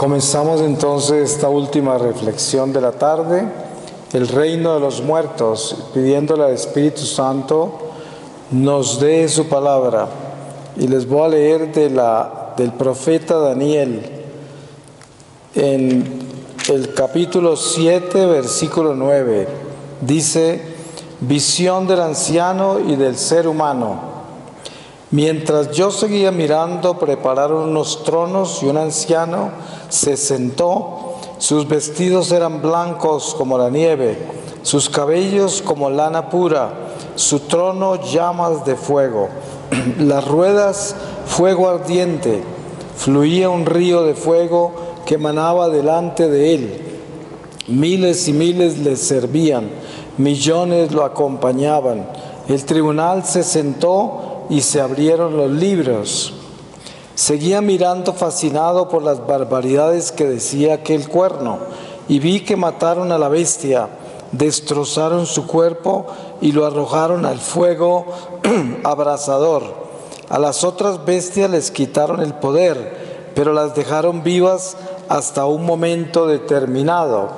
Comenzamos entonces esta última reflexión de la tarde, el reino de los muertos, pidiéndole al Espíritu Santo nos dé su palabra. Y les voy a leer del profeta Daniel en el capítulo 7, versículo 9. Dice: visión del anciano y del ser humano. Mientras yo seguía mirando, prepararon unos tronos y un anciano se sentó. Sus vestidos eran blancos como la nieve, sus cabellos como lana pura, su trono llamas de fuego, las ruedas fuego ardiente, fluía un río de fuego que emanaba delante de él. Miles y miles le servían, millones lo acompañaban. El tribunal se sentó y se abrieron los libros. Seguía mirando fascinado por las barbaridades que decía aquel cuerno, y vi que mataron a la bestia, destrozaron su cuerpo y lo arrojaron al fuego abrasador. A las otras bestias les quitaron el poder, pero las dejaron vivas hasta un momento determinado.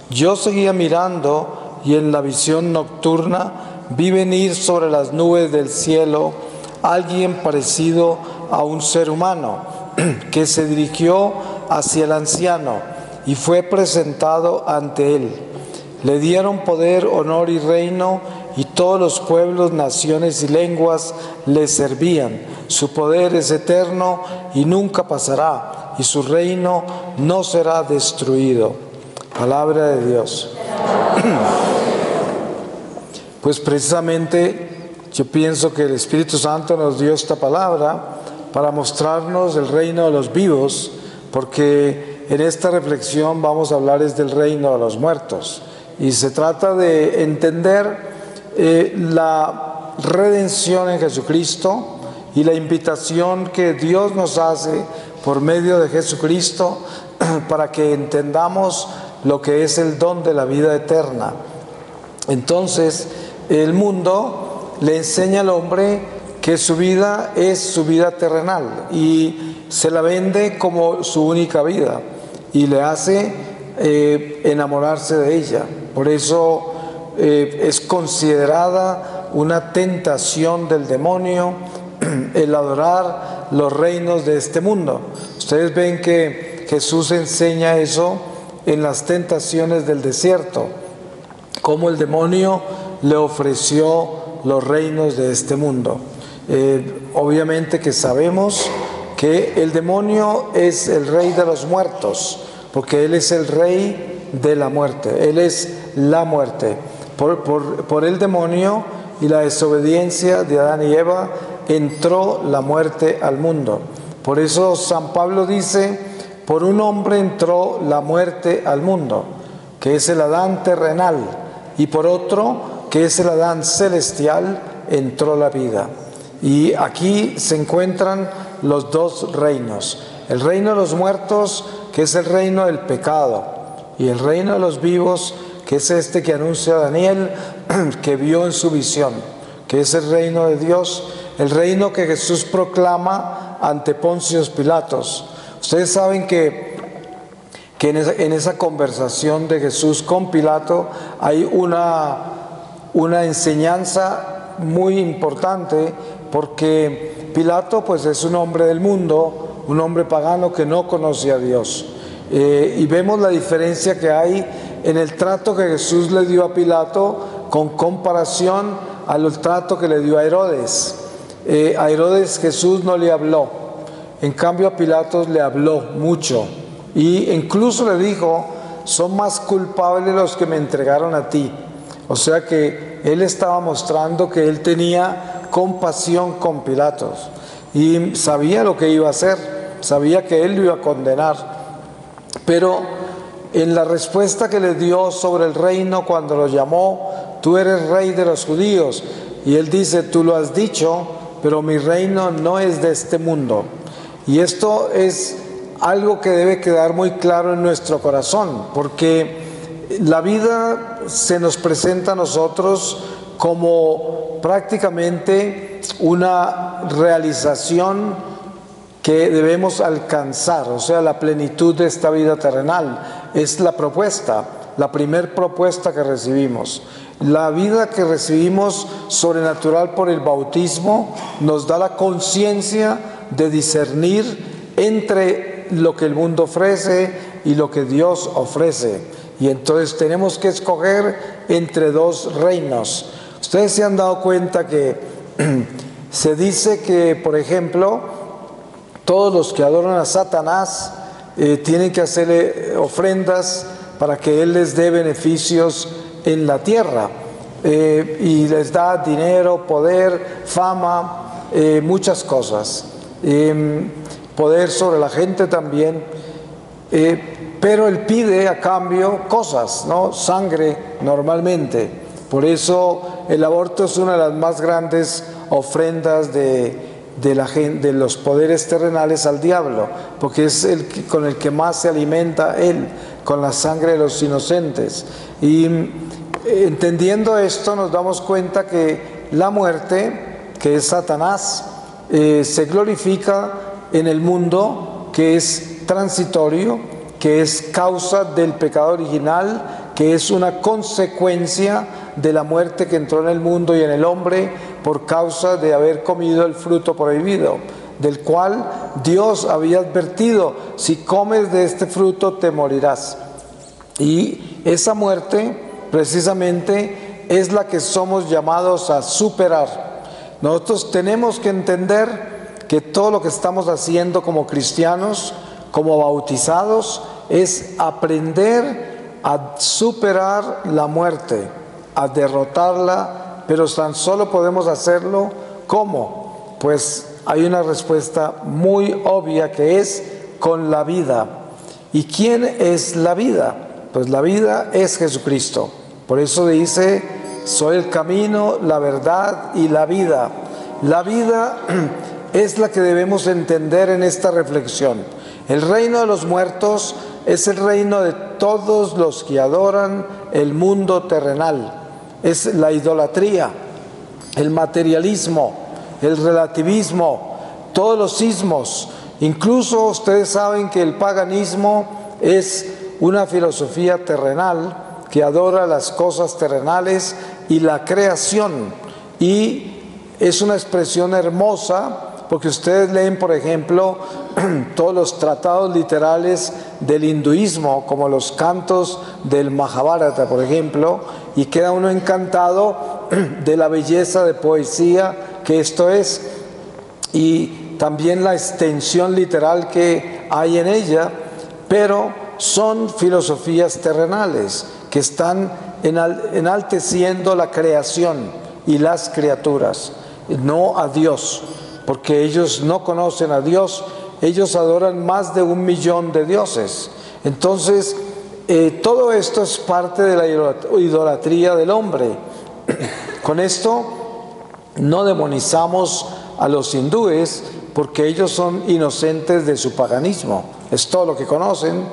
Yo seguía mirando y en la visión nocturna vi venir sobre las nubes del cielo alguien parecido a un ser humano que se dirigió hacia el anciano y fue presentado ante él. Le dieron poder, honor y reino, y todos los pueblos, naciones y lenguas le servían. Su poder es eterno y nunca pasará, y su reino no será destruido. Palabra de Dios. Pues precisamente yo pienso que el Espíritu Santo nos dio esta palabra para mostrarnos el reino de los vivos, porque en esta reflexión vamos a hablar del reino de los muertos. Y se trata de entender la redención en Jesucristo y la invitación que Dios nos hace por medio de Jesucristo para que entendamos lo que es el don de la vida eterna. Entonces, el mundo le enseña al hombre que su vida es su vida terrenal y se la vende como su única vida y le hace enamorarse de ella. Por eso es considerada una tentación del demonio el adorar los reinos de este mundo. Ustedes ven que Jesús enseña eso en las tentaciones del desierto, cómo el demonio le ofreció los reinos de este mundo. Obviamente que sabemos que el demonio es el rey de los muertos, porque él es el rey de la muerte, él es la muerte. Por el demonio y la desobediencia de Adán y Eva entró la muerte al mundo. Por eso San Pablo dice: por un hombre entró la muerte al mundo, que es el Adán terrenal, y por otro, que es el Adán celestial, entró la vida. Y aquí se encuentran los dos reinos: el reino de los muertos, que es el reino del pecado, y el reino de los vivos, que es este que anuncia Daniel, que vio en su visión, que es el reino de Dios, el reino que Jesús proclama ante Poncio Pilatos. Ustedes saben que en esa conversación de Jesús con Pilato hay una enseñanza muy importante, porque Pilato pues es un hombre del mundo, un hombre pagano que no conocía a Dios. Y vemos la diferencia que hay en el trato que Jesús le dio a Pilato con comparación al trato que le dio a Herodes. A Herodes Jesús no le habló, en cambio a Pilato le habló mucho, y incluso le dijo: son más culpables los que me entregaron a ti. O sea que él estaba mostrando que él tenía compasión con Pilatos y sabía lo que iba a hacer, sabía que él lo iba a condenar. Pero en la respuesta que le dio sobre el reino cuando lo llamó: tú eres rey de los judíos, y él dice: tú lo has dicho, pero mi reino no es de este mundo. Y esto es algo que debe quedar muy claro en nuestro corazón, porque la vida se nos presenta a nosotros como prácticamente una realización que debemos alcanzar, o sea, la plenitud de esta vida terrenal. Es la propuesta, la primer propuesta que recibimos. La vida que recibimos sobrenatural por el bautismo nos da la conciencia de discernir entre lo que el mundo ofrece y lo que Dios ofrece. Y entonces tenemos que escoger entre dos reinos. Ustedes se han dado cuenta que se dice que, por ejemplo, todos los que adoran a Satanás tienen que hacerle ofrendas para que él les dé beneficios en la tierra, y les da dinero, poder, fama, muchas cosas, poder sobre la gente también, pero él pide a cambio cosas, ¿no? Sangre normalmente. Por eso el aborto es una de las más grandes ofrendas de los poderes terrenales al diablo, porque es con el que más se alimenta él, con la sangre de los inocentes. Y entendiendo esto nos damos cuenta que la muerte, que es Satanás, se glorifica en el mundo, que es transitorio, que es causa del pecado original, que es una consecuencia de la muerte que entró en el mundo y en el hombre por causa de haber comido el fruto prohibido, del cual Dios había advertido: si comes de este fruto te morirás. Y esa muerte precisamente es la que somos llamados a superar. Nosotros tenemos que entender que todo lo que estamos haciendo como cristianos, como bautizados, es aprender a superar la muerte, a derrotarla, pero tan solo podemos hacerlo ¿cómo? Pues hay una respuesta muy obvia, que es con la vida. ¿Y quién es la vida? Pues la vida es Jesucristo. Por eso dice: soy el camino, la verdad y la vida. La vida es la que debemos entender en esta reflexión. El reino de los muertos es el reino de todos los que adoran el mundo terrenal. Es la idolatría, el materialismo, el relativismo, todos los ismos. Incluso ustedes saben que el paganismo es una filosofía terrenal que adora las cosas terrenales y la creación. Y es una expresión hermosa, porque ustedes leen, por ejemplo, todos los tratados literales del hinduismo, como los cantos del Mahabharata, por ejemplo, y queda uno encantado de la belleza de poesía que esto es, y también la extensión literal que hay en ella, pero son filosofías terrenales que están enalteciendo la creación y las criaturas, no a Dios, porque ellos no conocen a Dios. Ellos adoran más de 1 millón de dioses. Entonces, todo esto es parte de la idolatría del hombre. Con esto no demonizamos a los hindúes, porque ellos son inocentes de su paganismo. Es todo lo que conocen.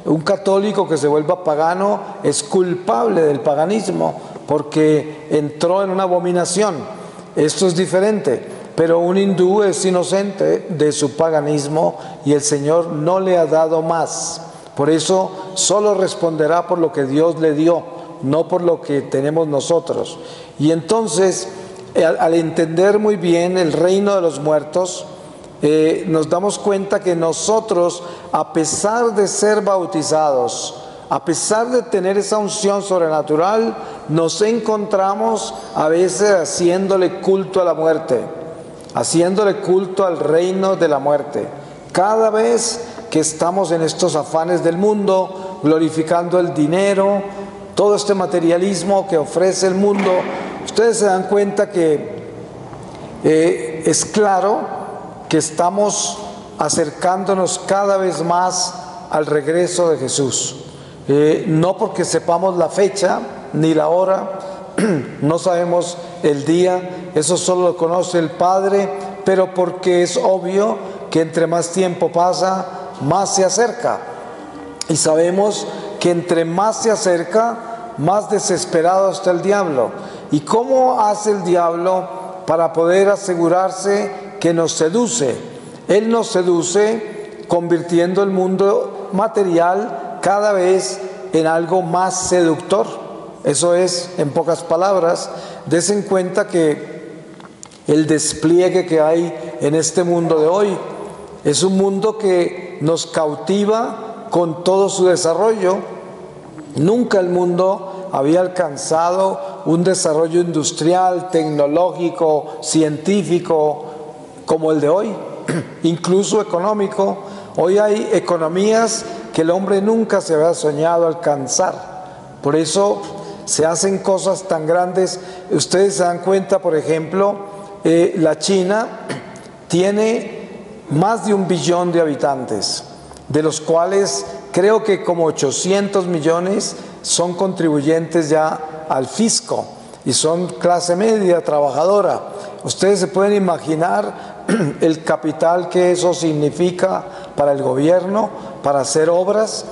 Un católico que se vuelva pagano es culpable del paganismo, porque entró en una abominación. Esto es diferente. Pero un hindú es inocente de su paganismo y el Señor no le ha dado más. Por eso solo responderá por lo que Dios le dio, no por lo que tenemos nosotros. Y entonces, al entender muy bien el reino de los muertos, nos damos cuenta que nosotros, a pesar de ser bautizados, a pesar de tener esa unción sobrenatural, nos encontramos a veces haciéndole culto a la muerte, haciéndole culto al reino de la muerte. Cada vez que estamos en estos afanes del mundo, glorificando el dinero, todo este materialismo que ofrece el mundo, ustedes se dan cuenta que es claro que estamos acercándonos cada vez más al regreso de Jesús. No porque sepamos la fecha ni la hora, no sabemos el día, eso solo lo conoce el Padre, pero porque es obvio que entre más tiempo pasa, más se acerca. Y sabemos que entre más se acerca, más desesperado está el diablo. ¿Y cómo hace el diablo para poder asegurarse que nos seduce? Él nos seduce convirtiendo el mundo material cada vez en algo más seductor. Eso es, en pocas palabras, desen cuenta que el despliegue que hay en este mundo de hoy es un mundo que nos cautiva con todo su desarrollo. Nunca el mundo había alcanzado un desarrollo industrial, tecnológico, científico como el de hoy, incluso económico. Hoy hay economías que el hombre nunca se había soñado alcanzar. Por eso se hacen cosas tan grandes. Ustedes se dan cuenta, por ejemplo, la China tiene más de 1 billón de habitantes, de los cuales creo que como 800 millones son contribuyentes ya al fisco y son clase media, trabajadora. Ustedes se pueden imaginar el capital que eso significa para el gobierno, para hacer obras.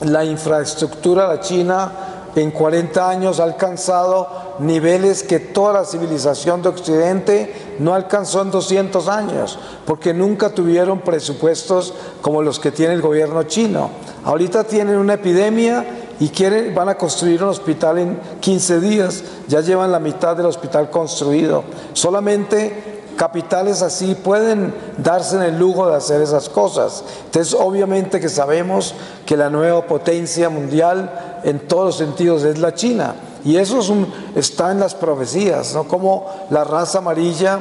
La infraestructura de la China en 40 años ha alcanzado niveles que toda la civilización de Occidente no alcanzó en 200 años, porque nunca tuvieron presupuestos como los que tiene el gobierno chino. Ahorita tienen una epidemia y van a construir un hospital en 15 días, ya llevan la mitad del hospital construido. Solamente capitales así pueden darse en el lujo de hacer esas cosas. Entonces, obviamente que sabemos que la nueva potencia mundial en todos los sentidos es la China. Y eso está en las profecías, ¿no? Como la raza amarilla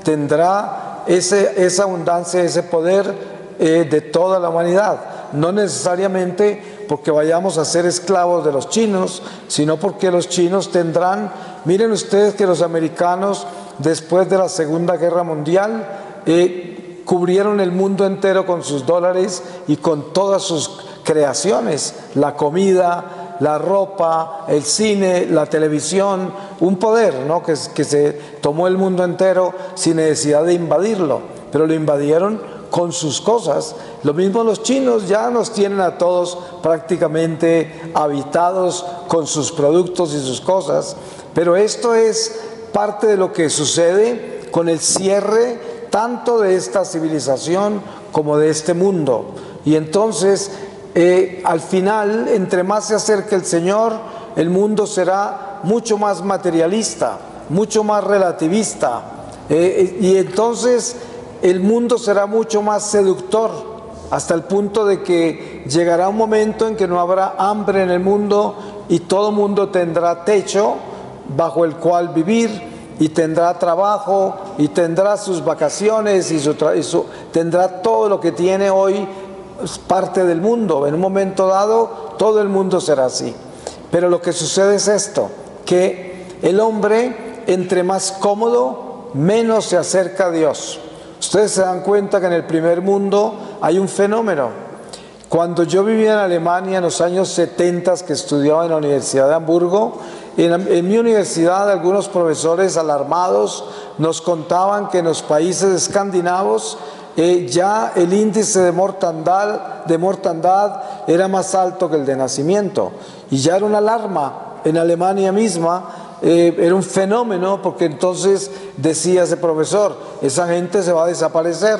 tendrá esa abundancia, ese poder de toda la humanidad. No necesariamente porque vayamos a ser esclavos de los chinos, sino porque los chinos tendrán. Miren ustedes que los americanos, después de la Segunda Guerra Mundial, cubrieron el mundo entero con sus dólares y con todas sus creaciones, la comida, la ropa, el cine, la televisión, un poder, ¿no? que se tomó el mundo entero sin necesidad de invadirlo, pero lo invadieron con sus cosas. Lo mismo los chinos ya nos tienen a todos prácticamente habitados con sus productos y sus cosas, pero esto es parte de lo que sucede con el cierre tanto de esta civilización como de este mundo. Y entonces, al final, entre más se acerque el Señor, el mundo será mucho más materialista, mucho más relativista, y entonces el mundo será mucho más seductor, hasta el punto de que llegará un momento en que no habrá hambre en el mundo y todo el mundo tendrá techo bajo el cual vivir, y tendrá trabajo, y tendrá sus vacaciones, y tendrá todo lo que tiene hoy parte del mundo. En un momento dado, todo el mundo será así. Pero lo que sucede es esto, que el hombre, entre más cómodo, menos se acerca a Dios. Ustedes se dan cuenta que en el primer mundo hay un fenómeno. Cuando yo vivía en Alemania en los años 70, que estudiaba en la Universidad de Hamburgo, en mi universidad algunos profesores alarmados nos contaban que en los países escandinavos ya el índice de mortandad era más alto que el de nacimiento, y ya era una alarma en Alemania misma. Era un fenómeno, porque entonces decía ese profesor, esa gente se va a desaparecer.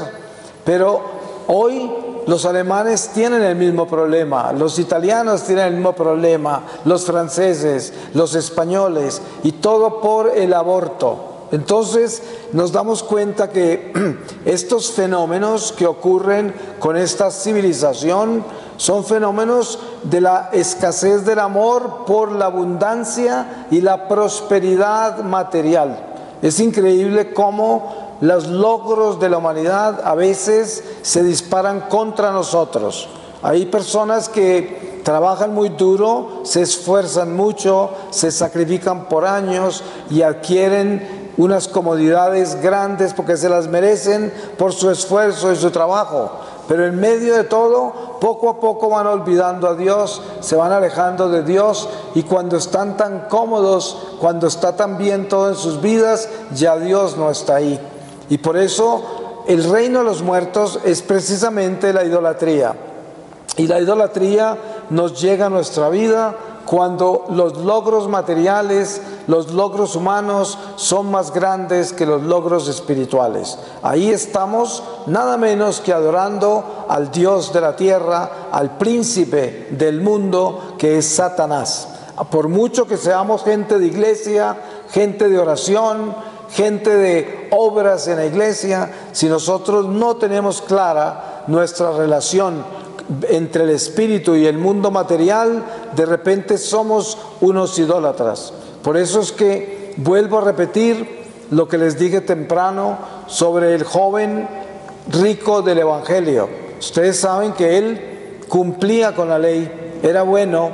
Pero hoy los alemanes tienen el mismo problema, los italianos tienen el mismo problema, los franceses, los españoles, y todo por el aborto. Entonces nos damos cuenta que estos fenómenos que ocurren con esta civilización son fenómenos de la escasez del amor por la abundancia y la prosperidad material. Es increíble cómo los logros de la humanidad a veces se disparan contra nosotros. Hay personas que trabajan muy duro, se esfuerzan mucho, se sacrifican por años y adquieren unas comodidades grandes porque se las merecen por su esfuerzo y su trabajo. Pero en medio de todo, poco a poco van olvidando a Dios, se van alejando de Dios, y cuando están tan cómodos, cuando está tan bien todo en sus vidas, ya Dios no está ahí. Y por eso el reino de los muertos es precisamente la idolatría. Y la idolatría nos llega a nuestra vida cuando los logros materiales, los logros humanos son más grandes que los logros espirituales. Ahí estamos nada menos que adorando al Dios de la tierra, al príncipe del mundo que es Satanás. Por mucho que seamos gente de iglesia, gente de oración, gente de obras en la iglesia, si nosotros no tenemos clara nuestra relación entre el espíritu y el mundo material, de repente somos unos idólatras. Por eso es que vuelvo a repetir lo que les dije temprano sobre el joven rico del evangelio. Ustedes saben que él cumplía con la ley, era bueno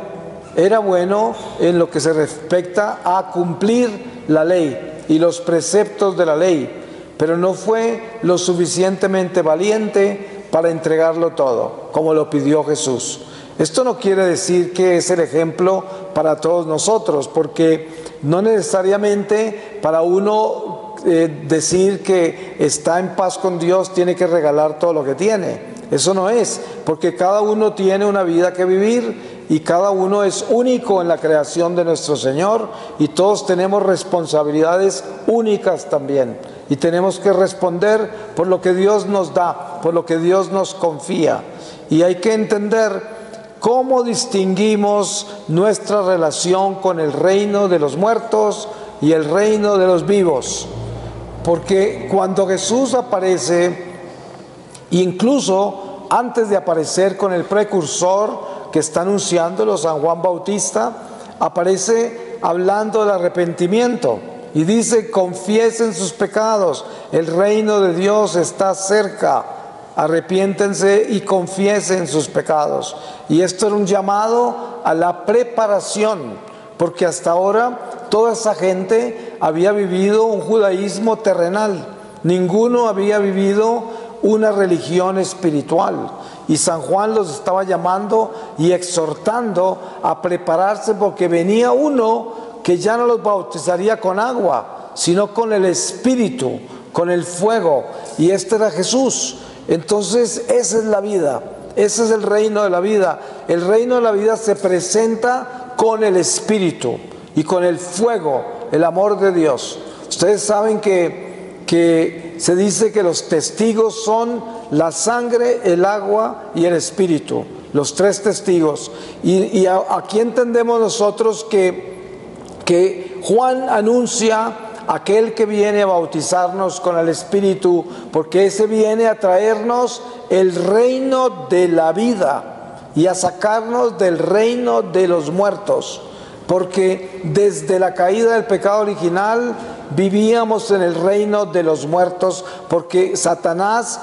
en lo que se respecta a cumplir la ley y los preceptos de la ley, pero no fue lo suficientemente valiente para entregarlo todo, como lo pidió Jesús. Esto no quiere decir que es el ejemplo para todos nosotros, porque no necesariamente para uno decir que está en paz con Dios tiene que regalar todo lo que tiene. Eso no es, porque cada uno tiene una vida que vivir y cada uno es único en la creación de nuestro Señor, y todos tenemos responsabilidades únicas también, y tenemos que responder por lo que Dios nos da, por lo que Dios nos confía. Y hay que entender cómo distinguimos nuestra relación con el reino de los muertos y el reino de los vivos. Porque cuando Jesús aparece, incluso antes de aparecer con el precursor que está anunciándolo, San Juan Bautista, aparece hablando del arrepentimiento y dice: confiesen sus pecados, el reino de Dios está cerca, arrepiéntense y confiesen sus pecados. Y esto era un llamado a la preparación, porque hasta ahora toda esa gente había vivido un judaísmo terrenal, ninguno había vivido una religión espiritual, y San Juan los estaba llamando y exhortando a prepararse, porque venía uno que ya no los bautizaría con agua, sino con el Espíritu, con el fuego, y este era Jesús. Entonces esa es la vida, ese es el reino de la vida. El reino de la vida se presenta con el Espíritu y con el fuego, el amor de Dios. Ustedes saben que se dice que los testigos son la sangre, el agua y el Espíritu, los tres testigos. Y aquí entendemos nosotros que Juan anuncia aquel que viene a bautizarnos con el Espíritu, porque ese viene a traernos el reino de la vida y a sacarnos del reino de los muertos, porque desde la caída del pecado original vivíamos en el reino de los muertos, porque Satanás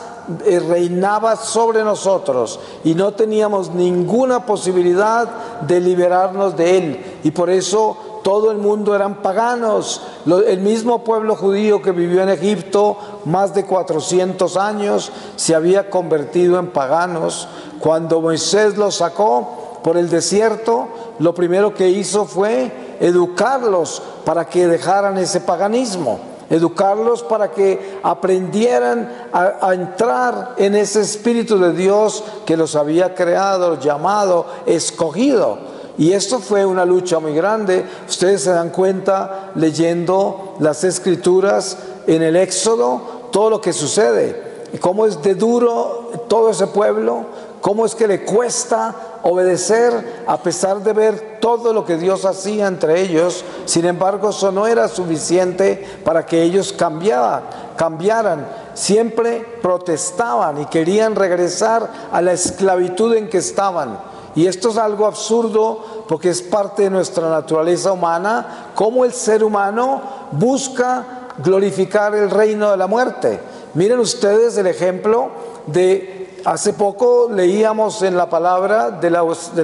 reinaba sobre nosotros y no teníamos ninguna posibilidad de liberarnos de él, y por eso todo el mundo eran paganos. El mismo pueblo judío que vivió en Egipto más de 400 años se había convertido en paganos. Cuando Moisés los sacó por el desierto, lo primero que hizo fue educarlos para que dejaran ese paganismo, educarlos para que aprendieran a entrar en ese Espíritu de Dios que los había creado, llamado, escogido. Y esto fue una lucha muy grande. Ustedes se dan cuenta leyendo las Escrituras en el Éxodo, todo lo que sucede, cómo es de duro todo ese pueblo, cómo es que le cuesta obedecer a pesar de ver todo lo que Dios hacía entre ellos. Sin embargo, eso no era suficiente para que ellos cambiaran. Siempre protestaban y querían regresar a la esclavitud en que estaban. Y esto es algo absurdo, porque es parte de nuestra naturaleza humana, cómo el ser humano busca glorificar el reino de la muerte. Miren ustedes el ejemplo de hace poco leíamos en la palabra de la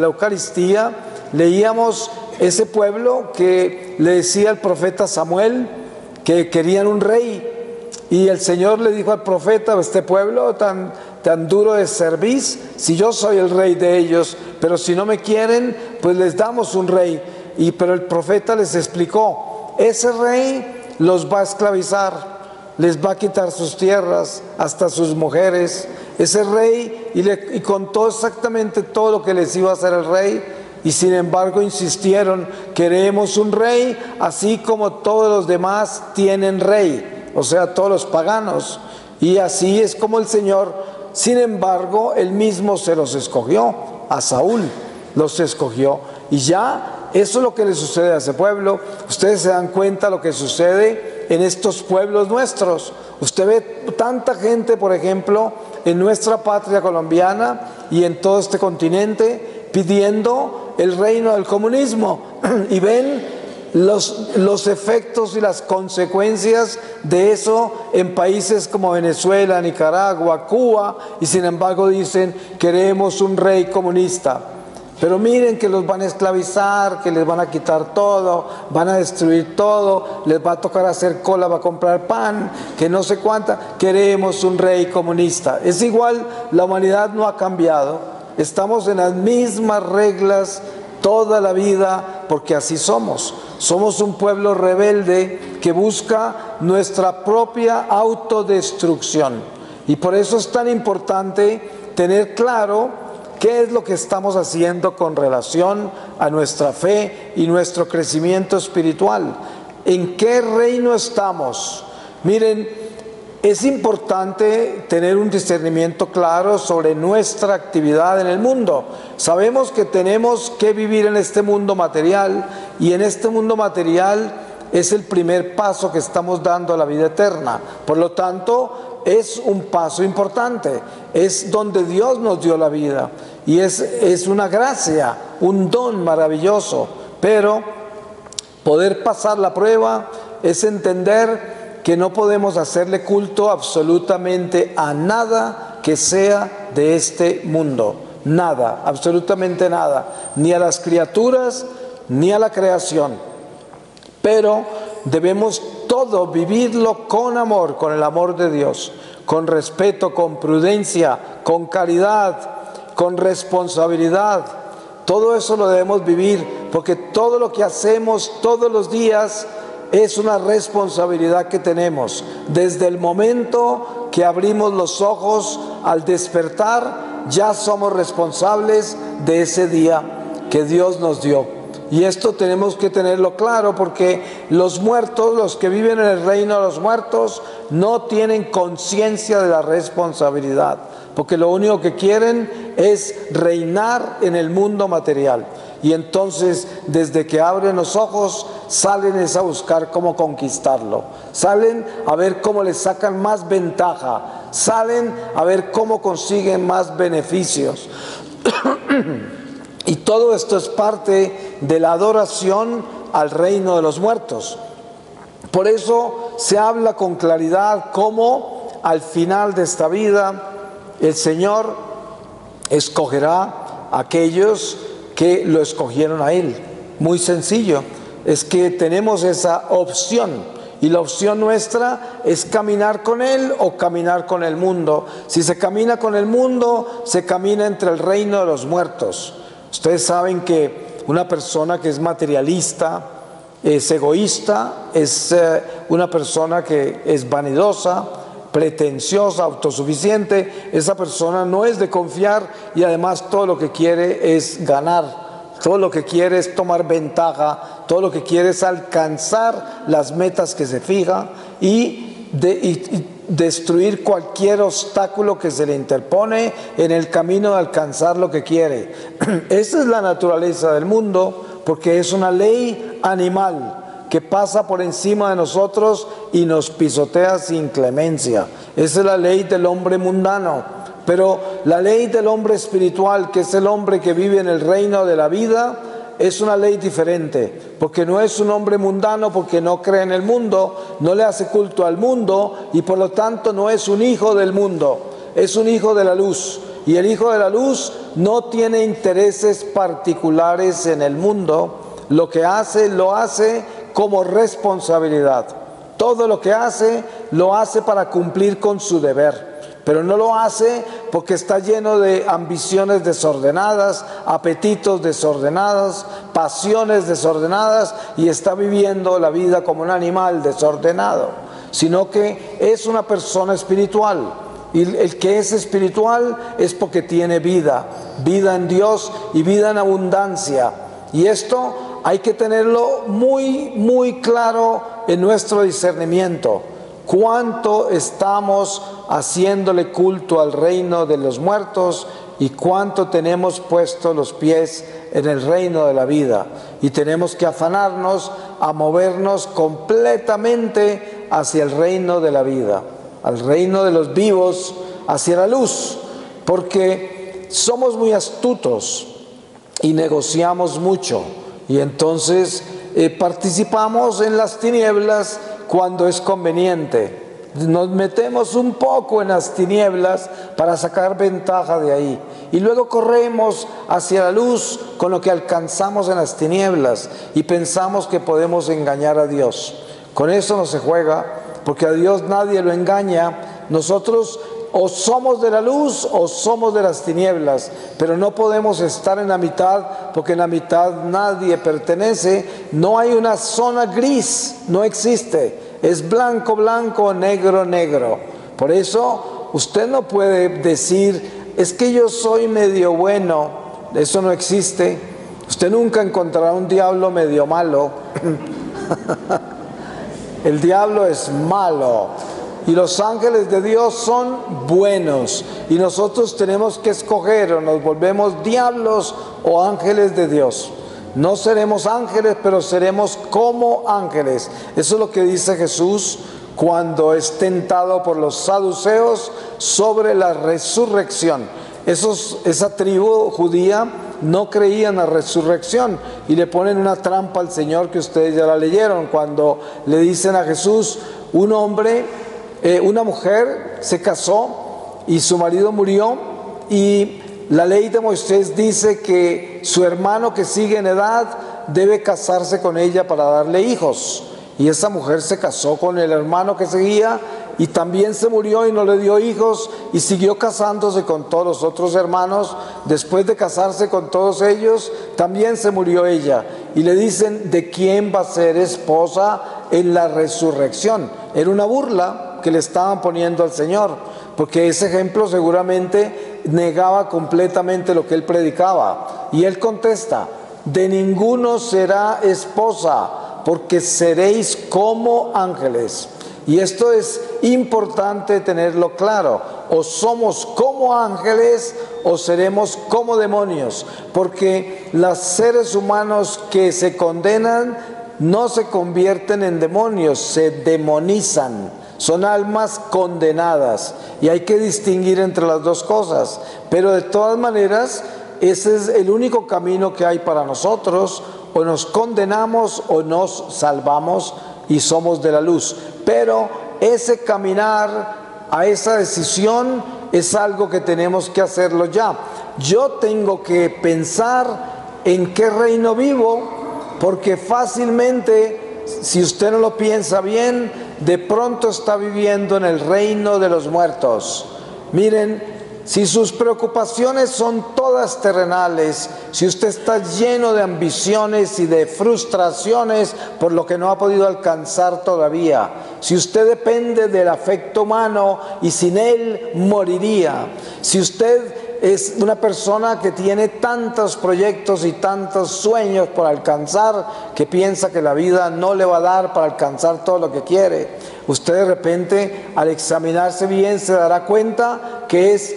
Eucaristía, leíamos ese pueblo que le decía al profeta Samuel que querían un rey, y el Señor le dijo al profeta: este pueblo tan duro de cerviz, si yo soy el rey de ellos, pero si no me quieren, pues les damos un rey. Pero el profeta les explicó: ese rey los va a esclavizar, les va a quitar sus tierras, hasta sus mujeres. Ese rey, y contó exactamente todo lo que les iba a hacer el rey, y sin embargo insistieron, queremos un rey, así como todos los demás tienen rey, o sea, todos los paganos. Y así es como el Señor, sin embargo, Él mismo se los escogió, a Saúl los escogió. Y ya, eso es lo que le sucede a ese pueblo. Ustedes se dan cuenta lo que sucede en estos pueblos nuestros. Usted ve tanta gente, por ejemplo, en nuestra patria colombiana y en todo este continente, pidiendo el reino del comunismo. Y ven los efectos y las consecuencias de eso en países como Venezuela, Nicaragua, Cuba, y sin embargo dicen, queremos un rey comunista. Pero miren que los van a esclavizar, que les van a quitar todo, van a destruir todo, les va a tocar hacer cola para comprar pan, que no sé cuánta. Queremos un rey comunista. Es igual, la humanidad no ha cambiado. Estamos en las mismas reglas toda la vida, porque así somos. Somos un pueblo rebelde que busca nuestra propia autodestrucción. Y por eso es tan importante tener claro qué es lo que estamos haciendo con relación a nuestra fe y nuestro crecimiento espiritual. ¿En qué reino estamos? Miren, es importante tener un discernimiento claro sobre nuestra actividad en el mundo. Sabemos que tenemos que vivir en este mundo material, y en este mundo material es el primer paso que estamos dando a la vida eterna. Por lo tanto, es un paso importante, es donde Dios nos dio la vida, y es una gracia, un don maravilloso. Pero poder pasar la prueba es entender que no podemos hacerle culto absolutamente a nada que sea de este mundo. Nada, absolutamente nada. Ni a las criaturas, ni a la creación. Pero debemos todo vivirlo con amor, con el amor de Dios, con respeto, con prudencia, con caridad, con responsabilidad. Todo eso lo debemos vivir, porque todo lo que hacemos todos los días es una responsabilidad que tenemos. Desde el momento que abrimos los ojos al despertar, ya somos responsables de ese día que Dios nos dio. Y esto tenemos que tenerlo claro, porque los muertos, los que viven en el reino de los muertos, no tienen conciencia de la responsabilidad, porque lo único que quieren es reinar en el mundo material. Y entonces, desde que abren los ojos, salen a buscar cómo conquistarlo. Salen a ver cómo les sacan más ventaja. Salen a ver cómo consiguen más beneficios. Y todo esto es parte de la adoración al reino de los muertos. Por eso se habla con claridad cómo al final de esta vida el Señor escogerá a aquellos que lo escogieron a Él. Muy sencillo, es que tenemos esa opción, y la opción nuestra es caminar con Él o caminar con el mundo. Si se camina con el mundo, se camina entre el reino de los muertos. Ustedes saben que una persona que es materialista, es egoísta, es una persona que es vanidosa, pretenciosa, autosuficiente. Esa persona no es de confiar, y además todo lo que quiere es ganar, todo lo que quiere es tomar ventaja, todo lo que quiere es alcanzar las metas que se fija y destruir cualquier obstáculo que se le interpone en el camino de alcanzar lo que quiere. Esa es la naturaleza del mundo, porque es una ley animal que pasa por encima de nosotros y nos pisotea sin clemencia. Esa es la ley del hombre mundano. Pero la ley del hombre espiritual, que es el hombre que vive en el reino de la vida, es una ley diferente, porque no es un hombre mundano, porque no cree en el mundo, no le hace culto al mundo, y por lo tanto no es un hijo del mundo, es un hijo de la luz. Y el hijo de la luz no tiene intereses particulares en el mundo. Lo que hace, lo hace como responsabilidad. Todo lo que hace, lo hace para cumplir con su deber. Pero no lo hace porque está lleno de ambiciones desordenadas, apetitos desordenados, pasiones desordenadas, y está viviendo la vida como un animal desordenado, sino que es una persona espiritual. Y el que es espiritual es porque tiene vida, vida en Dios y vida en abundancia. Y esto hay que tenerlo muy, muy claro en nuestro discernimiento. ¿Cuánto estamos haciéndole culto al reino de los muertos y cuánto tenemos puestos los pies en el reino de la vida? Y tenemos que afanarnos a movernos completamente hacia el reino de la vida, al reino de los vivos, hacia la luz, porque somos muy astutos y negociamos mucho, y entonces participamos en las tinieblas cuando es conveniente. Nos metemos un poco en las tinieblas para sacar ventaja de ahí, y luego corremos hacia la luz con lo que alcanzamos en las tinieblas y pensamos que podemos engañar a Dios. Con eso no se juega, porque a Dios nadie lo engaña. Nosotros o somos de la luz o somos de las tinieblas, pero no podemos estar en la mitad, porque en la mitad nadie pertenece. No hay una zona gris, no existe. Es blanco, blanco, negro, negro. Por eso usted no puede decir, es que yo soy medio bueno. Eso no existe. Usted nunca encontrará un diablo medio malo. El diablo es malo y los ángeles de Dios son buenos, y nosotros tenemos que escoger: o nos volvemos diablos o ángeles de Dios. No seremos ángeles, pero seremos como ángeles. Eso es lo que dice Jesús cuando es tentado por los saduceos sobre la resurrección. Esa tribu judía no creía en la resurrección, y le ponen una trampa al Señor que ustedes ya la leyeron, cuando le dicen a Jesús: una mujer se casó y su marido murió, y la ley de Moisés dice que su hermano que sigue en edad debe casarse con ella para darle hijos. Y esa mujer se casó con el hermano que seguía, y también se murió y no le dio hijos, y siguió casándose con todos los otros hermanos. Después de casarse con todos ellos, también se murió ella. Y le dicen: ¿de quién va a ser esposa en la resurrección? Era una burla que le estaban poniendo al Señor, porque ese ejemplo seguramente negaba completamente lo que él predicaba. Y él contesta: de ninguno será esposa, porque seréis como ángeles. Y esto es importante tenerlo claro: o somos como ángeles o seremos como demonios, porque los seres humanos que se condenan no se convierten en demonios, se demonizan, son almas condenadas, y hay que distinguir entre las dos cosas. Pero de todas maneras, ese es el único camino que hay para nosotros: o nos condenamos o nos salvamos y somos de la luz. Pero ese caminar a esa decisión es algo que tenemos que hacerlo ya. Yo tengo que pensar en qué reino vivo, porque fácilmente, si usted no lo piensa bien, de pronto está viviendo en el reino de los muertos. Miren, si sus preocupaciones son todas terrenales, si usted está lleno de ambiciones y de frustraciones por lo que no ha podido alcanzar todavía, si usted depende del afecto humano y sin él moriría, si usted es una persona que tiene tantos proyectos y tantos sueños por alcanzar, que piensa que la vida no le va a dar para alcanzar todo lo que quiere, usted de repente, al examinarse bien, se dará cuenta que es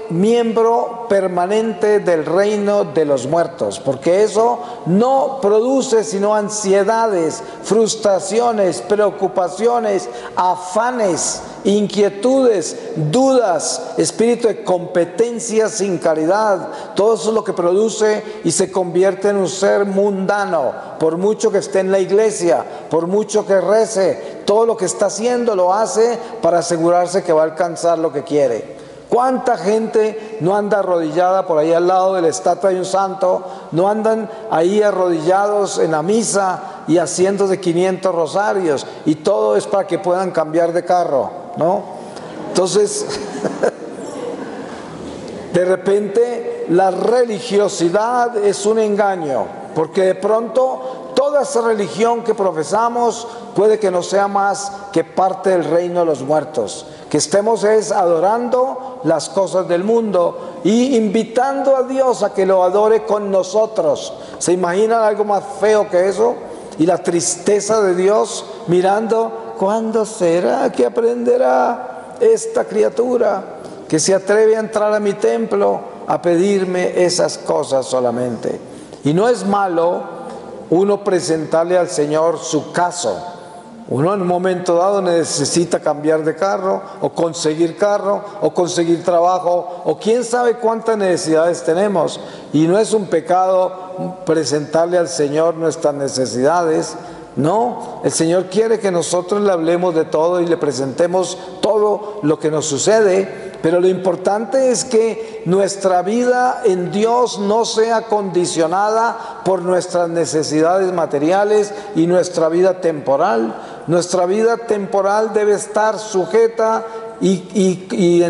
miembro permanente del reino de los muertos, porque eso no produce sino ansiedades, frustraciones, preocupaciones, afanes, inquietudes, dudas, espíritu de competencia sin caridad. Todo eso es lo que produce, y se convierte en un ser mundano. Por mucho que esté en la iglesia, por mucho que rece, todo lo que está haciendo lo hace para asegurarse que va a alcanzar lo que quiere. ¿Cuánta gente no anda arrodillada por ahí al lado de la estatua de un santo? No andan ahí arrodillados en la misa y haciendo de 500 rosarios, y todo es para que puedan cambiar de carro, ¿no? Entonces, de repente la religiosidad es un engaño, porque de pronto toda esa religión que profesamos puede que no sea más que parte del reino de los muertos, que estemos adorando las cosas del mundo y invitando a Dios a que lo adore con nosotros. ¿Se imaginan algo más feo que eso? Y la tristeza de Dios mirando, ¿cuándo será que aprenderá esta criatura que se atreve a entrar a mi templo a pedirme esas cosas solamente? Y no es malo uno presentarle al Señor su caso. Uno en un momento dado necesita cambiar de carro, o conseguir trabajo, o quién sabe cuántas necesidades tenemos. Y no es un pecado presentarle al Señor nuestras necesidades. No, el Señor quiere que nosotros le hablemos de todo y le presentemos todo lo que nos sucede. Pero lo importante es que nuestra vida en Dios no sea condicionada por nuestras necesidades materiales y nuestra vida temporal. Nuestra vida temporal debe estar sujeta y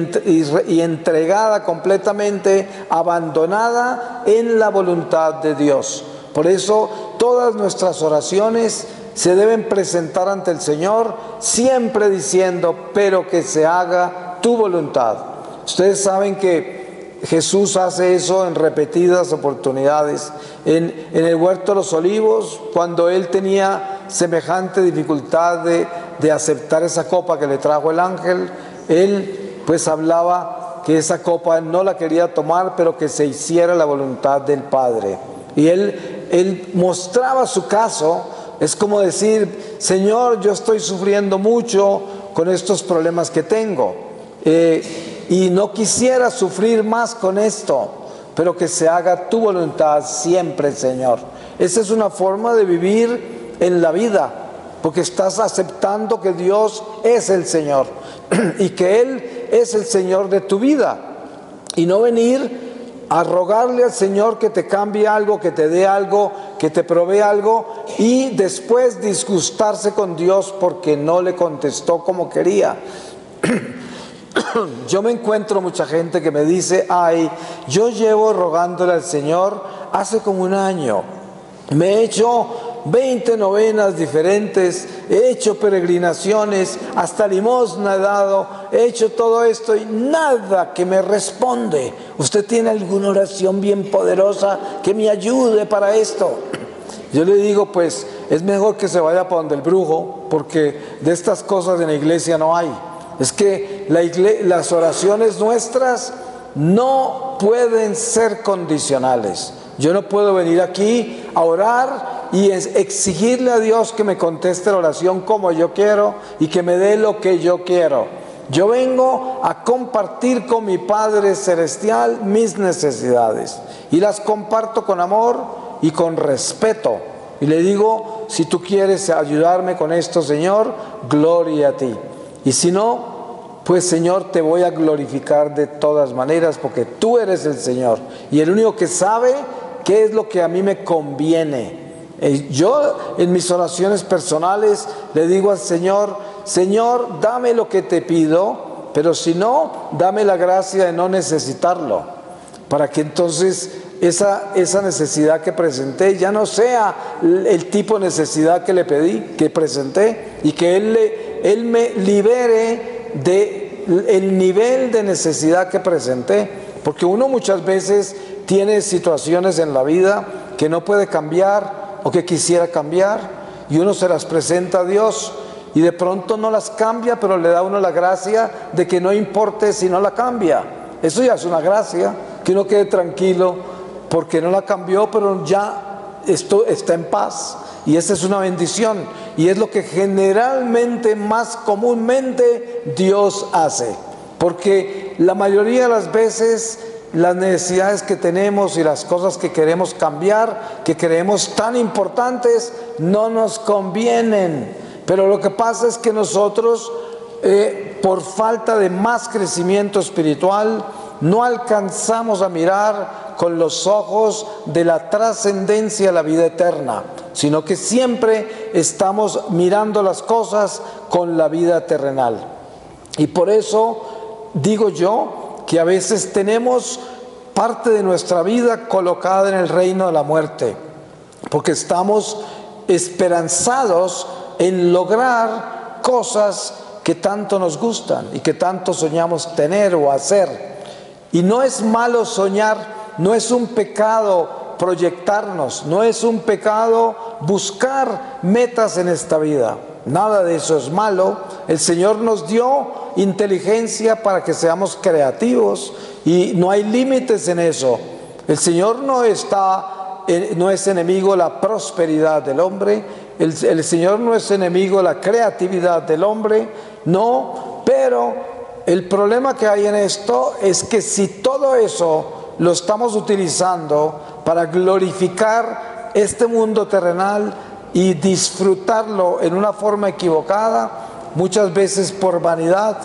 entregada completamente, abandonada en la voluntad de Dios. Por eso todas nuestras oraciones se deben presentar ante el Señor, siempre diciendo, pero que se haga tu voluntad. Ustedes saben que Jesús hace eso en repetidas oportunidades. En el huerto de los olivos, cuando Él tenía semejante dificultad de aceptar esa copa que le trajo el ángel, Él pues hablaba que esa copa no la quería tomar, pero que se hiciera la voluntad del Padre. Y Él mostraba su caso. Es como decir, Señor, yo estoy sufriendo mucho con estos problemas que tengo, y no quisiera sufrir más con esto, pero que se haga tu voluntad siempre, Señor. Esa es una forma de vivir en la vida, porque estás aceptando que Dios es el Señor y que Él es el Señor de tu vida, y no venir a rogarle al Señor que te cambie algo, que te dé algo, que te provee algo, y después disgustarse con Dios porque no le contestó como quería. Yo me encuentro mucha gente que me dice, ay, yo llevo rogándole al Señor hace como un año, me he hecho 20 novenas diferentes, he hecho peregrinaciones, hasta limosna he dado, he hecho todo esto y nada que me responde. ¿Usted tiene alguna oración bien poderosa que me ayude para esto? Yo le digo, pues es mejor que se vaya para donde el brujo, porque de estas cosas en la iglesia no hay. Es que las oraciones nuestras no pueden ser condicionales. Yo no puedo venir aquí a orar y exigirle a Dios que me conteste la oración como yo quiero y que me dé lo que yo quiero. Yo vengo a compartir con mi Padre Celestial mis necesidades y las comparto con amor y con respeto. Y le digo, si tú quieres ayudarme con esto, Señor, gloria a ti. Y si no, pues Señor, te voy a glorificar de todas maneras, porque tú eres el Señor y el único que sabe qué es lo que a mí me conviene. Yo en mis oraciones personales le digo al Señor, Señor, dame lo que te pido, pero si no, dame la gracia de no necesitarlo, para que entonces esa necesidad que presenté ya no sea el tipo de necesidad que le pedí, que presenté, y que Él me libere del nivel de necesidad que presenté, porque uno muchas veces tiene situaciones en la vida que no puede cambiar o que quisiera cambiar, y uno se las presenta a Dios y de pronto no las cambia, pero le da a uno la gracia de que no importe si no la cambia. Eso ya es una gracia, que uno quede tranquilo porque no la cambió, pero ya esto está en paz, y esa es una bendición, y es lo que generalmente, más comúnmente, Dios hace, porque la mayoría de las veces las necesidades que tenemos y las cosas que queremos cambiar, que creemos tan importantes, no nos convienen. Pero lo que pasa es que nosotros, por falta de más crecimiento espiritual, no alcanzamos a mirar con los ojos de la trascendencia a la vida eterna, sino que siempre estamos mirando las cosas con la vida terrenal. Y por eso digo yo que a veces tenemos parte de nuestra vida colocada en el reino de la muerte, porque estamos esperanzados en lograr cosas que tanto nos gustan y que tanto soñamos tener o hacer. Y no es malo soñar, no es un pecado proyectarnos, no es un pecado buscar metas en esta vida. Nada de eso es malo. El Señor nos dio inteligencia para que seamos creativos y no hay límites en eso. El Señor no es enemigo de la prosperidad del hombre, el Señor no es enemigo de la creatividad del hombre, no, pero el problema que hay en esto es que si todo eso lo estamos utilizando para glorificar este mundo terrenal y disfrutarlo en una forma equivocada, muchas veces por vanidad,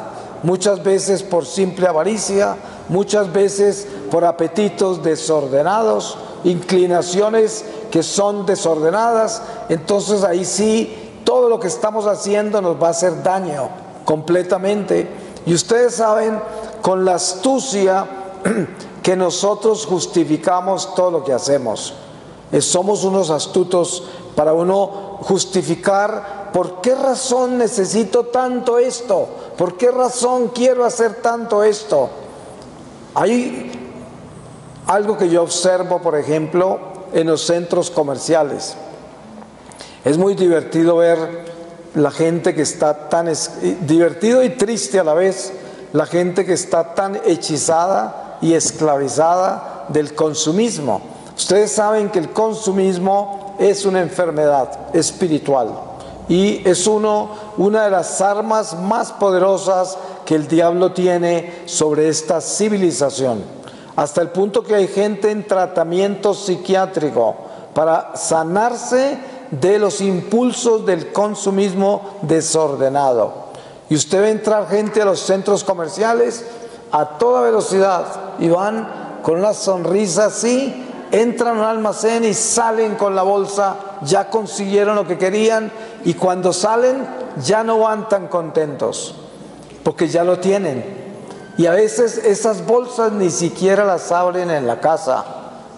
muchas veces por simple avaricia, muchas veces por apetitos desordenados, inclinaciones que son desordenadas, entonces ahí sí todo lo que estamos haciendo nos va a hacer daño completamente. Y ustedes saben con la astucia que nosotros justificamos todo lo que hacemos. Somos unos astutos para uno justificar por qué razón necesito tanto esto, por qué razón quiero hacer tanto esto. Hay algo que yo observo, por ejemplo, en los centros comerciales. Es muy divertido ver la gente que está tan divertido y triste a la vez, la gente que está tan hechizada y esclavizada del consumismo. Ustedes saben que el consumismo es una enfermedad espiritual y es una de las armas más poderosas que el diablo tiene sobre esta civilización, hasta el punto que hay gente en tratamiento psiquiátrico para sanarse de los impulsos del consumismo desordenado. Y usted ve entrar gente a los centros comerciales a toda velocidad y van con una sonrisa así, entran a un almacén y salen con la bolsa, ya consiguieron lo que querían y cuando salen ya no van tan contentos porque ya lo tienen. Y a veces esas bolsas ni siquiera las abren en la casa,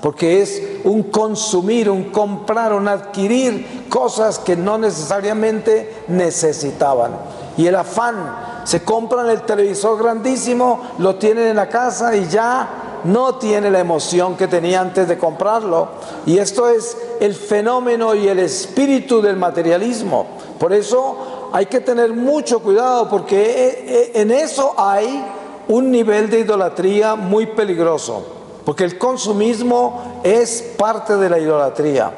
porque es un consumir, un comprar, un adquirir cosas que no necesariamente necesitaban. Y el afán, se compran el televisor grandísimo, lo tienen en la casa y ya no tiene la emoción que tenía antes de comprarlo. Y esto es el fenómeno y el espíritu del materialismo. Por eso hay que tener mucho cuidado, porque en eso hay un nivel de idolatría muy peligroso, porque el consumismo es parte de la idolatría.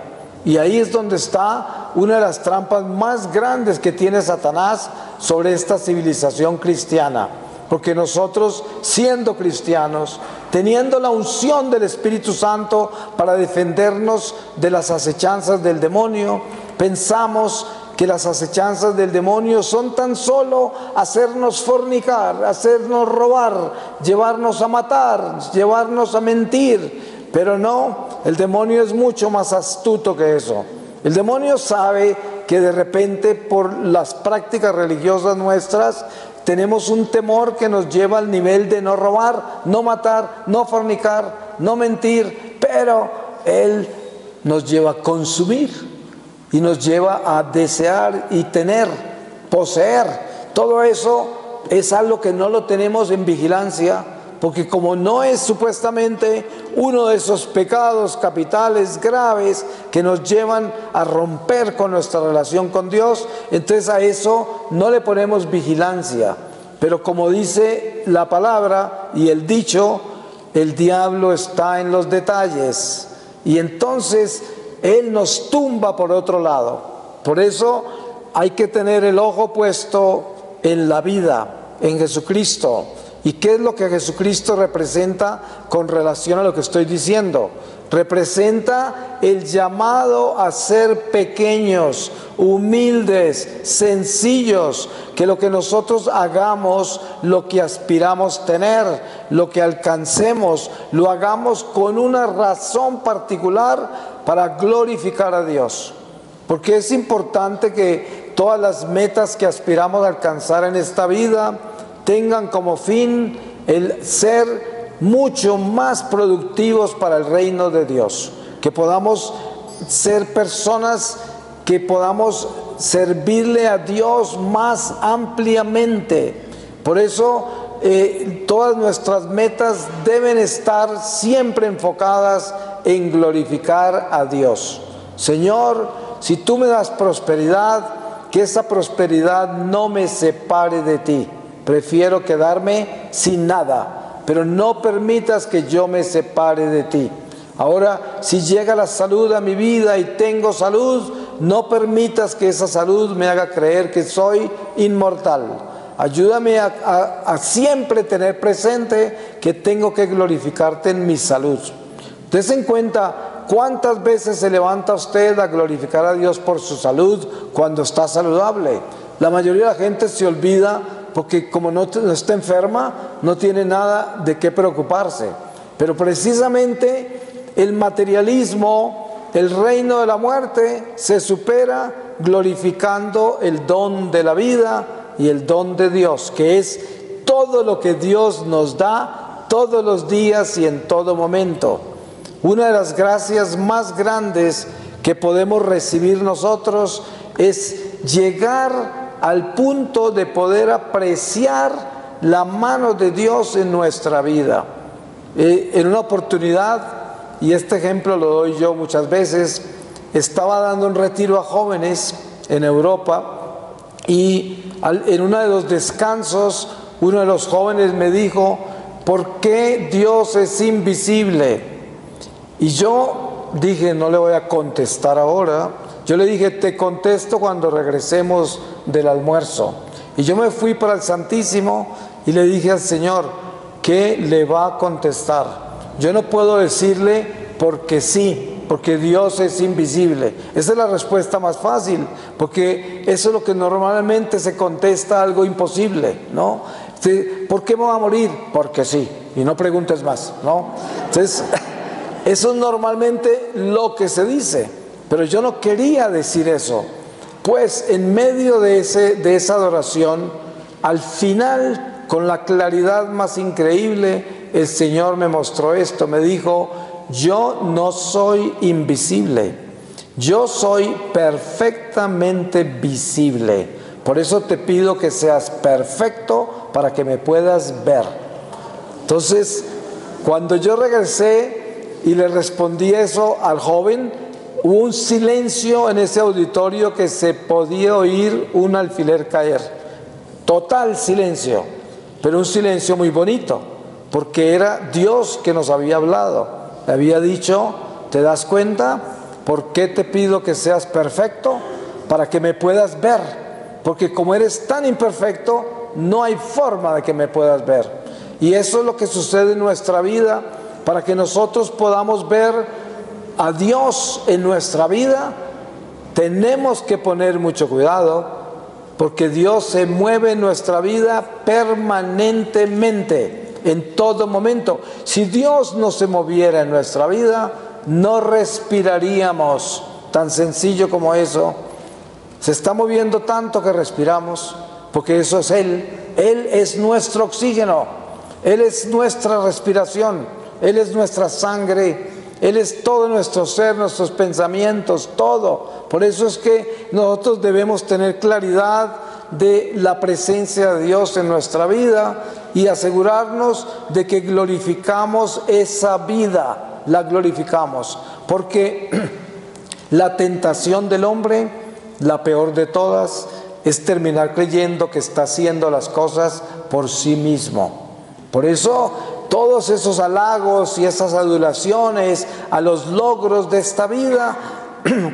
Y ahí es donde está una de las trampas más grandes que tiene Satanás sobre esta civilización cristiana. Porque nosotros, siendo cristianos, teniendo la unción del Espíritu Santo para defendernos de las acechanzas del demonio, pensamos que las acechanzas del demonio son tan solo hacernos fornicar, hacernos robar, llevarnos a matar, llevarnos a mentir. Pero no, el demonio es mucho más astuto que eso. El demonio sabe que de repente por las prácticas religiosas nuestras tenemos un temor que nos lleva al nivel de no robar, no matar, no fornicar, no mentir, pero él nos lleva a consumir y nos lleva a desear y tener, poseer. Todo eso es algo que no lo tenemos en vigilancia, porque como no es supuestamente uno de esos pecados capitales graves que nos llevan a romper con nuestra relación con Dios, entonces a eso no le ponemos vigilancia. Pero como dice la palabra y el dicho, el diablo está en los detalles, y entonces él nos tumba por otro lado. Por eso hay que tener el ojo puesto en la vida, en Jesucristo. ¿Y qué es lo que Jesucristo representa con relación a lo que estoy diciendo? Representa el llamado a ser pequeños, humildes, sencillos, que lo que nosotros hagamos, lo que aspiramos tener, lo que alcancemos, lo hagamos con una razón particular para glorificar a Dios. Porque es importante que todas las metas que aspiramos a alcanzar en esta vida tengan como fin el ser mucho más productivos para el reino de Dios, que podamos ser personas que podamos servirle a Dios más ampliamente. Por eso todas nuestras metas deben estar siempre enfocadas en glorificar a Dios. Señor, si tú me das prosperidad, que esa prosperidad no me separe de ti. Prefiero quedarme sin nada, pero no permitas que yo me separe de ti. Ahora, si llega la salud a mi vida y tengo salud, no permitas que esa salud me haga creer que soy inmortal. Ayúdame a siempre tener presente que tengo que glorificarte en mi salud. Dese en cuenta cuántas veces se levanta usted a glorificar a Dios por su salud cuando está saludable. La mayoría de la gente se olvida porque como no está enferma, no tiene nada de qué preocuparse. Pero precisamente el materialismo, el reino de la muerte, se supera glorificando el don de la vida y el don de Dios, que es todo lo que Dios nos da todos los días y en todo momento. Una de las gracias más grandes que podemos recibir nosotros es llegar al punto de poder apreciar la mano de Dios en nuestra vida. En una oportunidad, y este ejemplo lo doy yo muchas veces, estaba dando un retiro a jóvenes en Europa y en uno de los descansos uno de los jóvenes me dijo: ¿por qué Dios es invisible? Y yo dije, no le voy a contestar ahora. Yo le dije, te contesto cuando regresemos del almuerzo. Y yo me fui para el Santísimo y le dije al Señor, ¿qué le va a contestar? Yo no puedo decirle porque sí, porque Dios es invisible. Esa es la respuesta más fácil, porque eso es lo que normalmente se contesta a algo imposible, ¿no? ¿Por qué me va a morir? Porque sí, y no preguntes más, ¿no? Entonces, eso es normalmente lo que se dice, pero yo no quería decir eso. Pues en medio de esa adoración, al final, con la claridad más increíble, el Señor me mostró esto, me dijo: yo no soy invisible, yo soy perfectamente visible. Por eso te pido que seas perfecto para que me puedas ver. Entonces, cuando yo regresé y le respondí eso al joven, hubo un silencio en ese auditorio que se podía oír un alfiler caer. Total silencio, pero un silencio muy bonito, porque era Dios que nos había hablado. Le había dicho: ¿te das cuenta por qué te pido que seas perfecto? Para que me puedas ver, porque como eres tan imperfecto, no hay forma de que me puedas ver. Y eso es lo que sucede en nuestra vida. Para que nosotros podamos ver a Dios en nuestra vida, tenemos que poner mucho cuidado, porque Dios se mueve en nuestra vida permanentemente, en todo momento. Si Dios no se moviera en nuestra vida, no respiraríamos. Tan sencillo como eso. Se está moviendo tanto que respiramos, porque eso es Él. Él es nuestro oxígeno, Él es nuestra respiración, Él es nuestra sangre, Él es todo nuestro ser, nuestros pensamientos, todo. Por eso es que nosotros debemos tener claridad de la presencia de Dios en nuestra vida y asegurarnos de que glorificamos esa vida, la glorificamos. Porque la tentación del hombre, la peor de todas, es terminar creyendo que está haciendo las cosas por sí mismo. Por eso todos esos halagos y esas adulaciones a los logros de esta vida,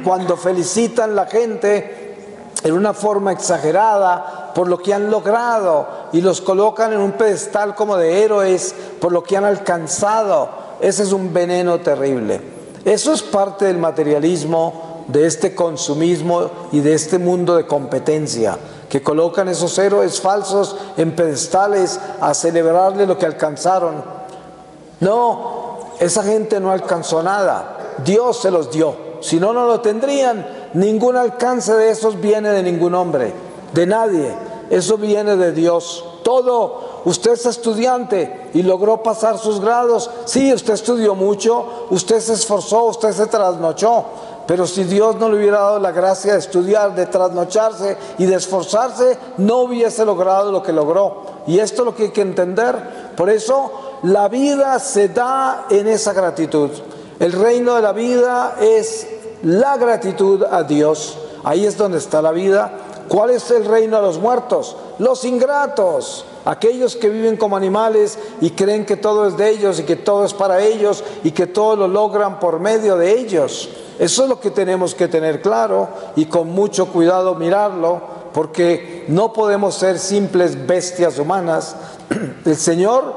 cuando felicitan la gente en una forma exagerada por lo que han logrado y los colocan en un pedestal como de héroes por lo que han alcanzado, ese es un veneno terrible. Eso es parte del materialismo, de este consumismo y de este mundo de competencia, que colocan esos héroes falsos en pedestales a celebrarle lo que alcanzaron. No, esa gente no alcanzó nada, Dios se los dio. Si no, no lo tendrían. Ningún alcance de esos viene de ningún hombre, de nadie. Eso viene de Dios. Todo. Usted es estudiante y logró pasar sus grados. Sí, usted estudió mucho, usted se esforzó, usted se trasnochó, pero si Dios no le hubiera dado la gracia de estudiar, de trasnocharse y de esforzarse, no hubiese logrado lo que logró. Y esto es lo que hay que entender. Por eso la vida se da en esa gratitud. El reino de la vida es la gratitud a Dios. Ahí es donde está la vida. ¿Cuál es el reino de los muertos? Los ingratos, aquellos que viven como animales y creen que todo es de ellos y que todo es para ellos y que todo lo logran por medio de ellos. Eso es lo que tenemos que tener claro y con mucho cuidado mirarlo, porque no podemos ser simples bestias humanas. El Señor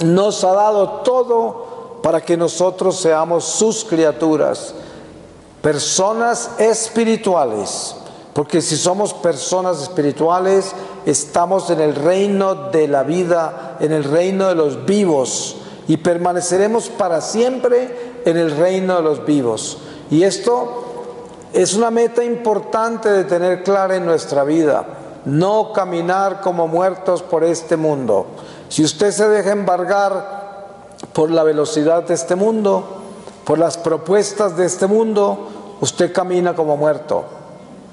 nos ha dado todo para que nosotros seamos sus criaturas, personas espirituales. Porque si somos personas espirituales, estamos en el reino de la vida, en el reino de los vivos, y permaneceremos para siempre en el reino de los vivos. Y esto es una meta importante de tener clara en nuestra vida: no caminar como muertos por este mundo. Si usted se deja embargar por la velocidad de este mundo, por las propuestas de este mundo, usted camina como muerto.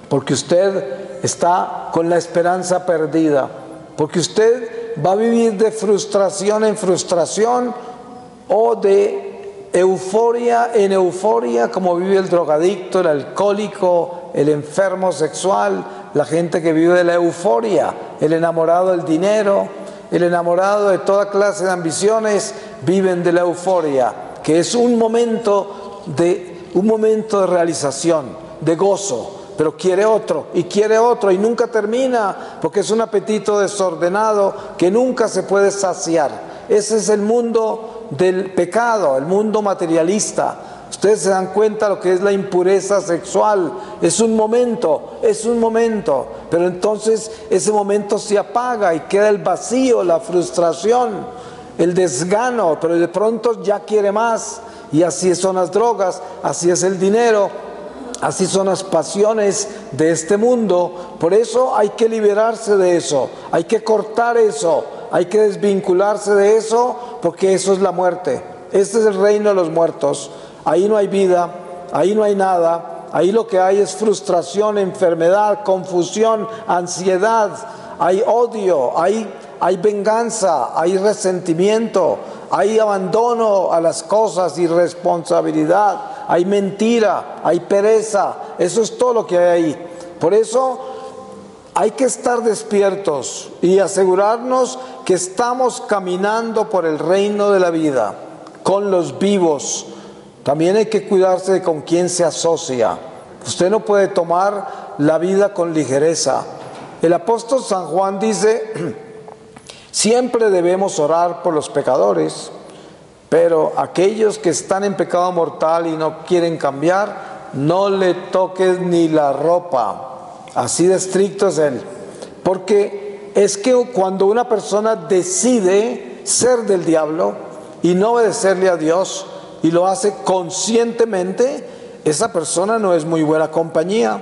Porque usted está con la esperanza perdida, porque usted va a vivir de frustración en frustración o de euforia en euforia, como vive el drogadicto, el alcohólico, el enfermo sexual, la gente que vive de la euforia, el enamorado del dinero, el enamorado de toda clase de ambiciones, viven de la euforia, que es un momento de realización, de gozo. Pero quiere otro y nunca termina, porque es un apetito desordenado que nunca se puede saciar. Ese es el mundo del pecado, el mundo materialista. Ustedes se dan cuenta lo que es la impureza sexual. Es un momento, pero entonces ese momento se apaga y queda el vacío, la frustración, el desgano, pero de pronto ya quiere más. Y así son las drogas, así es el dinero, así son las pasiones de este mundo. Por eso hay que liberarse de eso, hay que cortar eso, hay que desvincularse de eso, porque eso es la muerte. Este es el reino de los muertos. Ahí no hay vida, ahí no hay nada, ahí lo que hay es frustración, enfermedad, confusión, ansiedad, hay odio, hay venganza, hay resentimiento, hay abandono a las cosas, irresponsabilidad, hay mentira, hay pereza. Eso es todo lo que hay ahí. Por eso hay que estar despiertos y asegurarnos que estamos caminando por el reino de la vida, con los vivos. También hay que cuidarse de con quién se asocia. Usted no puede tomar la vida con ligereza. El apóstol San Juan dice: siempre debemos orar por los pecadores, pero aquellos que están en pecado mortal y no quieren cambiar, no le toques ni la ropa. Así de estricto es él. Porque es que cuando una persona decide ser del diablo y no obedecerle a Dios, y lo hace conscientemente, esa persona no es muy buena compañía.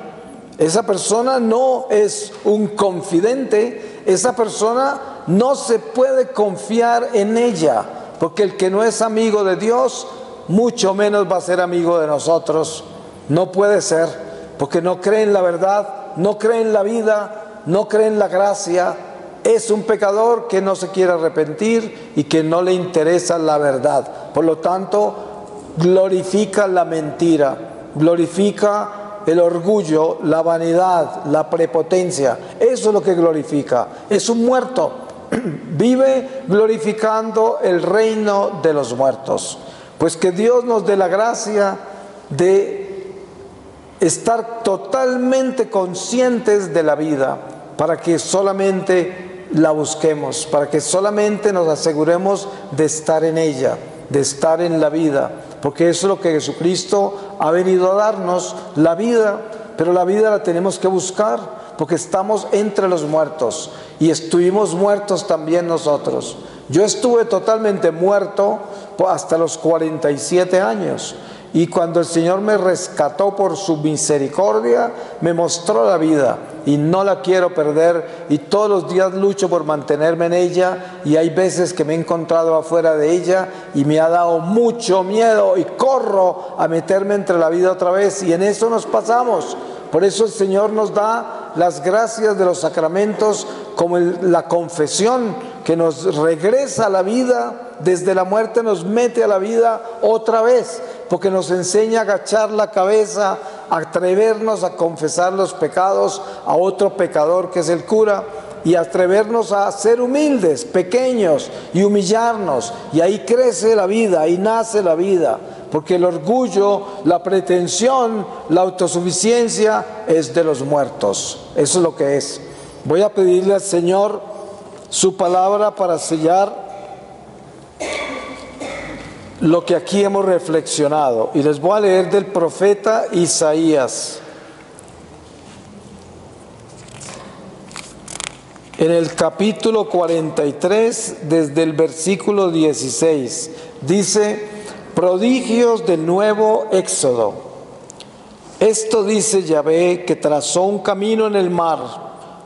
Esa persona no es un confidente. Esa persona no se puede confiar en ella, porque el que no es amigo de Dios, mucho menos va a ser amigo de nosotros. No puede ser, porque no cree en la verdad, no cree en la vida, no cree en la gracia. Es un pecador que no se quiere arrepentir y que no le interesa la verdad. Por lo tanto, glorifica la mentira, glorifica el orgullo, la vanidad, la prepotencia. Eso es lo que glorifica. Es un muerto. Vive glorificando el reino de los muertos. Pues que Dios nos dé la gracia de estar totalmente conscientes de la vida, para que solamente la busquemos, para que solamente nos aseguremos de estar en ella, de estar en la vida, porque eso es lo que Jesucristo ha venido a darnos, la vida. Pero la vida la tenemos que buscar, porque estamos entre los muertos y estuvimos muertos también nosotros. Yo estuve totalmente muerto hasta los 47 años y cuando el Señor me rescató por su misericordia, me mostró la vida y no la quiero perder, y todos los días lucho por mantenerme en ella, y hay veces que me he encontrado afuera de ella y me ha dado mucho miedo y corro a meterme entre la vida otra vez, y en eso nos pasamos. Por eso el Señor nos da las gracias de los sacramentos, como la confesión, que nos regresa a la vida, desde la muerte nos mete a la vida otra vez, porque nos enseña a agachar la cabeza, a atrevernos a confesar los pecados a otro pecador que es el cura, y atrevernos a ser humildes, pequeños, y humillarnos, y ahí crece la vida, ahí nace la vida. Porque el orgullo, la pretensión, la autosuficiencia es de los muertos. Eso es lo que es. Voy a pedirle al Señor su palabra para sellar lo que aquí hemos reflexionado. Y les voy a leer del profeta Isaías. En el capítulo 43, desde el versículo 16, dice: prodigios del nuevo éxodo. Esto dice Yahvé, que trazó un camino en el mar,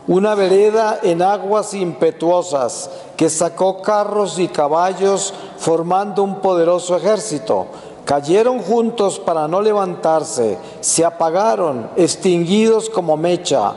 una vereda en aguas impetuosas, que sacó carros y caballos formando un poderoso ejército. Cayeron juntos para no levantarse, se apagaron, extinguidos como mecha.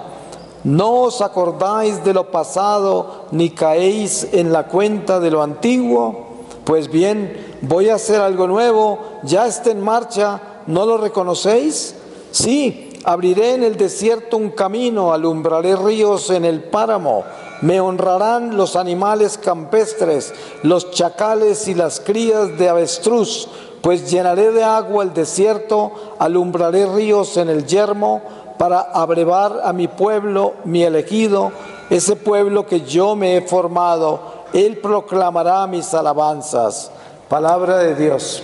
¿No os acordáis de lo pasado, ni caéis en la cuenta de lo antiguo? Pues bien, voy a hacer algo nuevo, ya está en marcha, ¿no lo reconocéis? Sí, abriré en el desierto un camino, alumbraré ríos en el páramo, me honrarán los animales campestres, los chacales y las crías de avestruz, pues llenaré de agua el desierto, alumbraré ríos en el yermo, para abrevar a mi pueblo, mi elegido, ese pueblo que yo me he formado, él proclamará mis alabanzas. Palabra de Dios.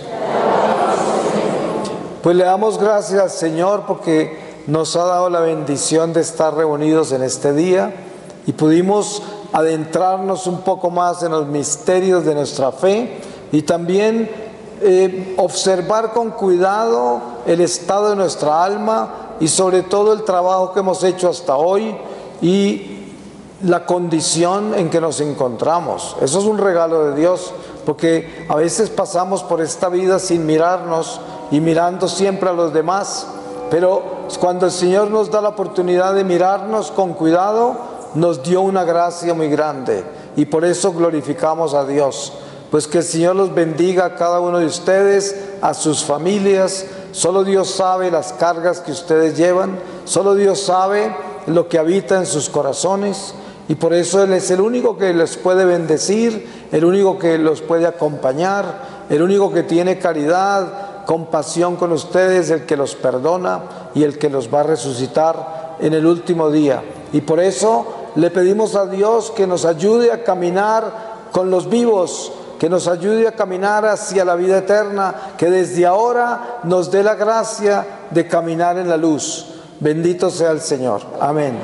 Pues le damos gracias al Señor porque nos ha dado la bendición de estar reunidos en este día y pudimos adentrarnos un poco más en los misterios de nuestra fe y también observar con cuidado el estado de nuestra alma y sobre todo el trabajo que hemos hecho hasta hoy y la condición en que nos encontramos. Eso es un regalo de Dios, porque a veces pasamos por esta vida sin mirarnos y mirando siempre a los demás, pero cuando el Señor nos da la oportunidad de mirarnos con cuidado, nos dio una gracia muy grande y por eso glorificamos a Dios. Pues que el Señor los bendiga a cada uno de ustedes, a sus familias. Solo Dios sabe las cargas que ustedes llevan, solo Dios sabe lo que habita en sus corazones y por eso Él es el único que les puede bendecir, el único que los puede acompañar, el único que tiene caridad, compasión con ustedes, el que los perdona y el que los va a resucitar en el último día. Y por eso le pedimos a Dios que nos ayude a caminar con los vivos, que nos ayude a caminar hacia la vida eterna, que desde ahora nos dé la gracia de caminar en la luz. Bendito sea el Señor. Amén.